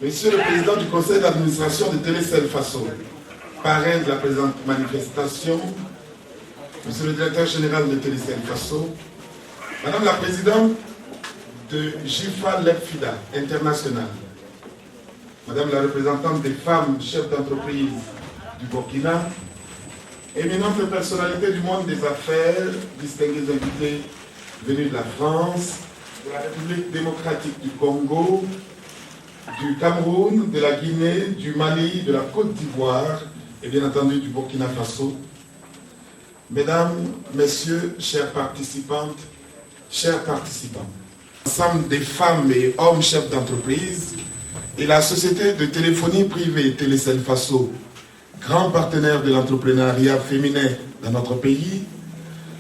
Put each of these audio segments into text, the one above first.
Monsieur le Président du Conseil d'administration de Télécel Faso, parrain de la présente manifestation, Monsieur le Directeur général de Télécel Faso, Madame la Présidente de JIFA LEPFIDA International, Madame la représentante des femmes chefs d'entreprise du Burkina, éminentes personnalités du monde des affaires, distingués invités venus de la France, de la République démocratique du Congo, du Cameroun, de la Guinée, du Mali, de la Côte d'Ivoire et bien entendu du Burkina Faso. Mesdames, Messieurs, chères participantes, chers participants, l'ensemble des femmes et hommes chefs d'entreprise et la société de téléphonie privée Télécel Faso, grand partenaire de l'entrepreneuriat féminin dans notre pays,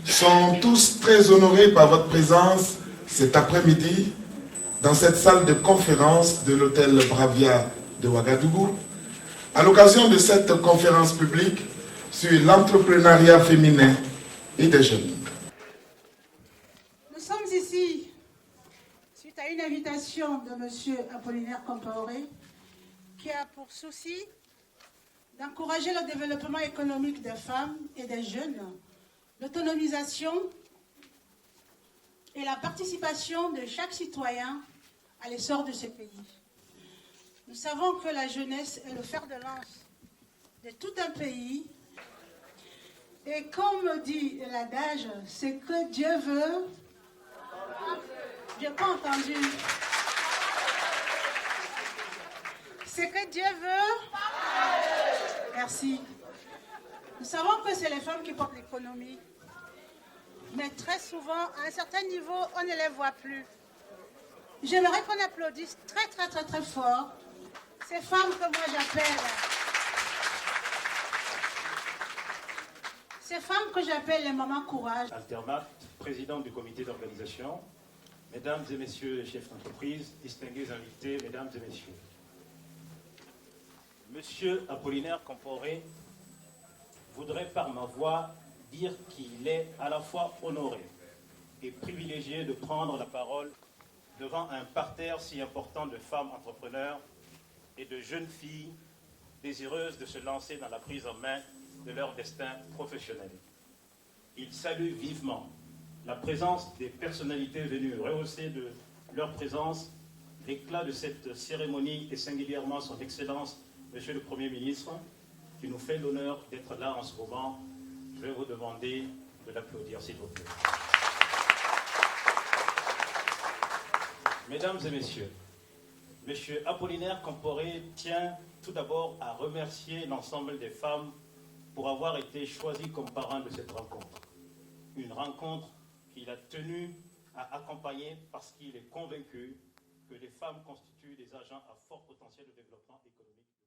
sont tous très honorés par votre présence cet après-midi dans cette salle de conférence de l'hôtel Bravia de Ouagadougou, à l'occasion de cette conférence publique sur l'entrepreneuriat féminin et des jeunes. Nous sommes ici suite à une invitation de M. Apollinaire Compaoré qui a pour souci d'encourager le développement économique des femmes et des jeunes, l'autonomisation et la participation de chaque citoyen à l'essor de ce pays. Nous savons que la jeunesse est le fer de lance de tout un pays. Et comme dit l'adage, c'est que Dieu veut. Je n'ai pas entendu. C'est que Dieu veut. Merci. Nous savons que c'est les femmes qui portent l'économie. Mais très souvent, à un certain niveau, on ne les voit plus. J'aimerais qu'on applaudisse très fort ces femmes que moi j'appelle. Ces femmes que j'appelle les mamans courage. Altermat, président du comité d'organisation, mesdames et messieurs les chefs d'entreprise, distingués invités, mesdames et messieurs. Monsieur Apollinaire Compaoré voudrait par ma voix dire qu'il est à la fois honoré et privilégié de prendre la parole devant un parterre si important de femmes entrepreneurs et de jeunes filles désireuses de se lancer dans la prise en main de leur destin professionnel. Il salue vivement la présence des personnalités venues rehausser de leur présence l'éclat de cette cérémonie et singulièrement son Excellence, Monsieur le Premier ministre, qui nous fait l'honneur d'être là en ce moment. Je vais vous demander de l'applaudir, s'il vous plaît. Mesdames et messieurs, M. Apollinaire Compaoré tient tout d'abord à remercier l'ensemble des femmes pour avoir été choisies comme parrain de cette rencontre. Une rencontre qu'il a tenu à accompagner parce qu'il est convaincu que les femmes constituent des agents à fort potentiel de développement économique.